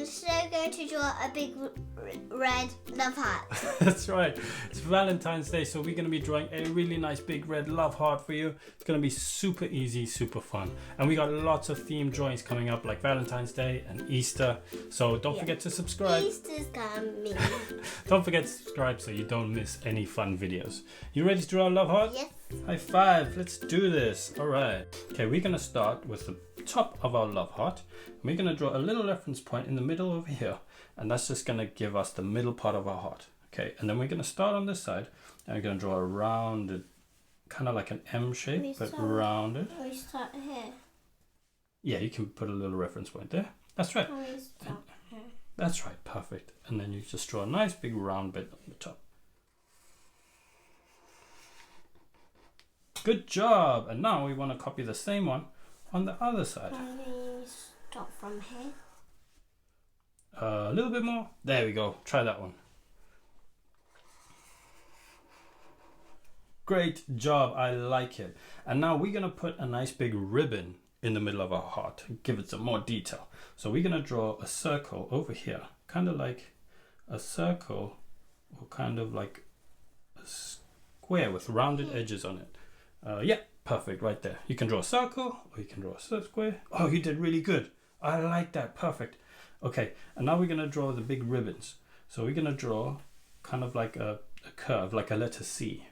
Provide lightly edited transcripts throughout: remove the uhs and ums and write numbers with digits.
today we're going to draw a big red love heart. That's right. It's Valentine's Day, so we're going to be drawing a really nice big red love heart for you. It's going to be super easy, super fun. And we got lots of themed drawings coming up like Valentine's Day and Easter. So don't forget to subscribe. Easter's coming. Don't forget to subscribe so you don't miss any fun videos. You ready to draw a love heart? Yes. High five. Let's do this. All right. Okay, we're going to start with the top of our love heart. We're going to draw a little reference point in the middle over here, and that's just going to give us the middle part of our heart. Okay, and then we're going to start on this side, and we're going to draw a rounded, kind of like an M shape, but rounded. We start here. Yeah, you can put a little reference point there. That's right. We start here. That's right, perfect. And then you just draw a nice big round bit on the top. Good job. And now we want to copy the same one on the other side. Can we start from here? A little bit more. There we go. Try that one. Great job. I like it. And now we're going to put a nice big ribbon in the middle of our heart. Give it some more detail. So we're going to draw a circle over here. Kind of like a circle, or kind of like a square with rounded edges on it. Yeah, perfect, right there. You can draw a circle or you can draw a square. Oh, you did really good. I like that. Perfect. Okay, and now we're going to draw the big ribbons. So we're going to draw kind of like a curve, like a letter C.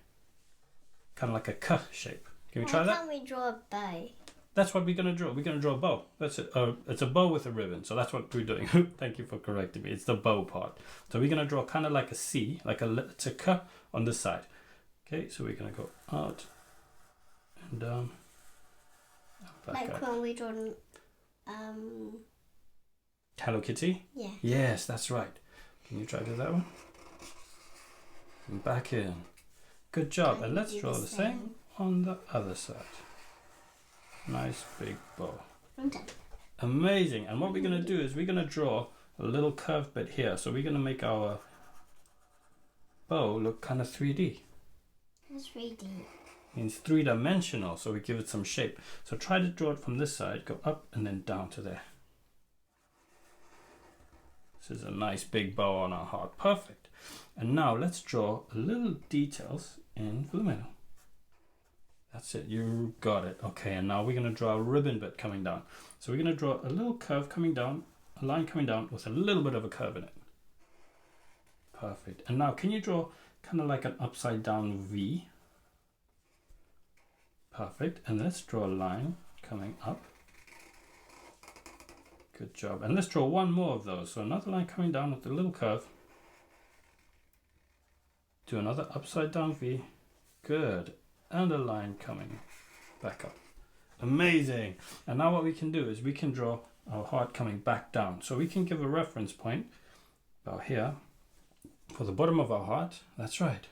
Kind of like a K shape. Can we try that? Why can't we draw a bow? That's what we're going to draw. We're going to draw a bow. That's it. It's a bow with a ribbon. So that's what we're doing. Thank you for correcting me. It's the bow part. So we're going to draw kind of like a C, like it's a K on this side. Okay, so we're going to go out and down. And back Like up. when we draw Hello Kitty? yeah. Yes, that's right. Can you try to do that one? And back in. Good job. And let's draw the same on the other side. Nice big bow. I'm done. Amazing. And what we're going to do is we're going to draw a little curved bit here. So we're going to make our bow look kind of 3D. That's 3D. Means three-dimensional, so we give it some shape. So try to draw it from this side, go up and then down to there. This is a nice big bow on our heart. Perfect. And now let's draw a little details in the middle. That's it, you got it. Okay, and now we're going to draw a ribbon bit coming down. So we're going to draw a little curve coming down, a line coming down with a little bit of a curve in it. Perfect. And now can you draw kind of like an upside down V? Perfect. And let's draw a line coming up. Good job. And let's draw one more of those. So another line coming down with a little curve. Do another upside down V. Good. And a line coming back up. Amazing. And now what we can do is we can draw our heart coming back down. So we can give a reference point about here for the bottom of our heart. That's right.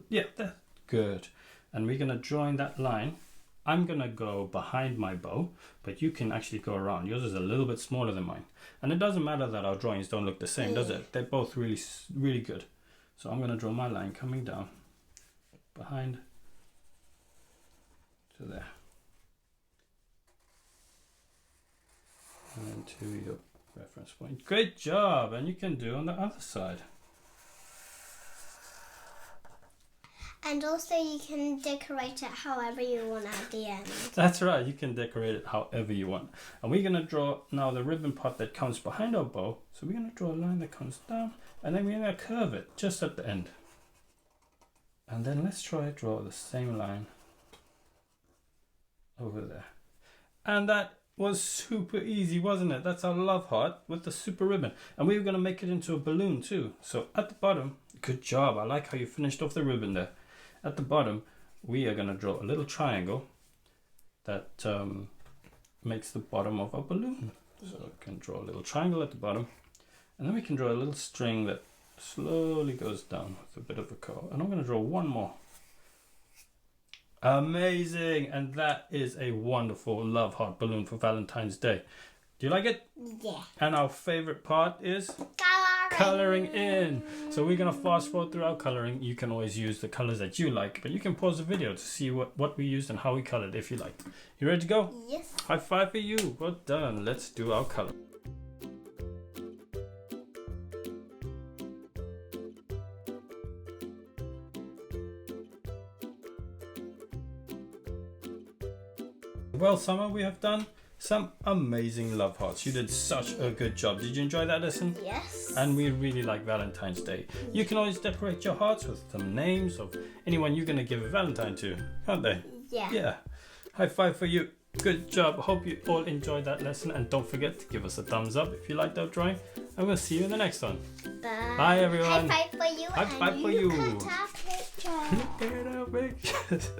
Yeah, that's good. And we're going to join that line. I'm going to go behind my bow, but you can actually go around. Yours is a little bit smaller than mine. And it doesn't matter that our drawings don't look the same, does it? They're both really, really good. So I'm going to draw my line coming down behind to there. And then to your reference point. Great job. And you can do on the other side. And also you can decorate it however you want at the end. That's right, you can decorate it however you want. And we're going to draw now the ribbon part that comes behind our bow. So we're going to draw a line that comes down, and then we're going to curve it just at the end. And then let's try to draw the same line over there. And that was super easy, wasn't it? That's our love heart with the super ribbon. And we were going to make it into a balloon too. So at the bottom, good job. I like how you finished off the ribbon there. At the bottom, we are going to draw a little triangle that makes the bottom of our balloon. So we can draw a little triangle at the bottom, and then we can draw a little string that slowly goes down with a bit of a curl. And I'm going to draw one more. Amazing! And that is a wonderful love heart balloon for Valentine's Day. Do you like it? Yeah. And our favorite part is coloring in. So we're going to fast forward through our coloring. You can always use the colors that you like, but you can pause the video to see what we used and how we colored if you like. You ready to go? Yes. High five for you. Well done. Let's do our color. Well, Summer, we have done some amazing love hearts. You did such a good job. Did you enjoy that lesson? Yes. And we really like Valentine's Day. You can always decorate your hearts with some names of anyone you're going to give a Valentine to, can't they? Yeah. Yeah. High five for you. Good job. Hope you all enjoyed that lesson. And don't forget to give us a thumbs up if you liked our drawing. And we'll see you in the next one. Bye. Bye, everyone. High five for you. High five for you. Cut our picture. Look at our pictures.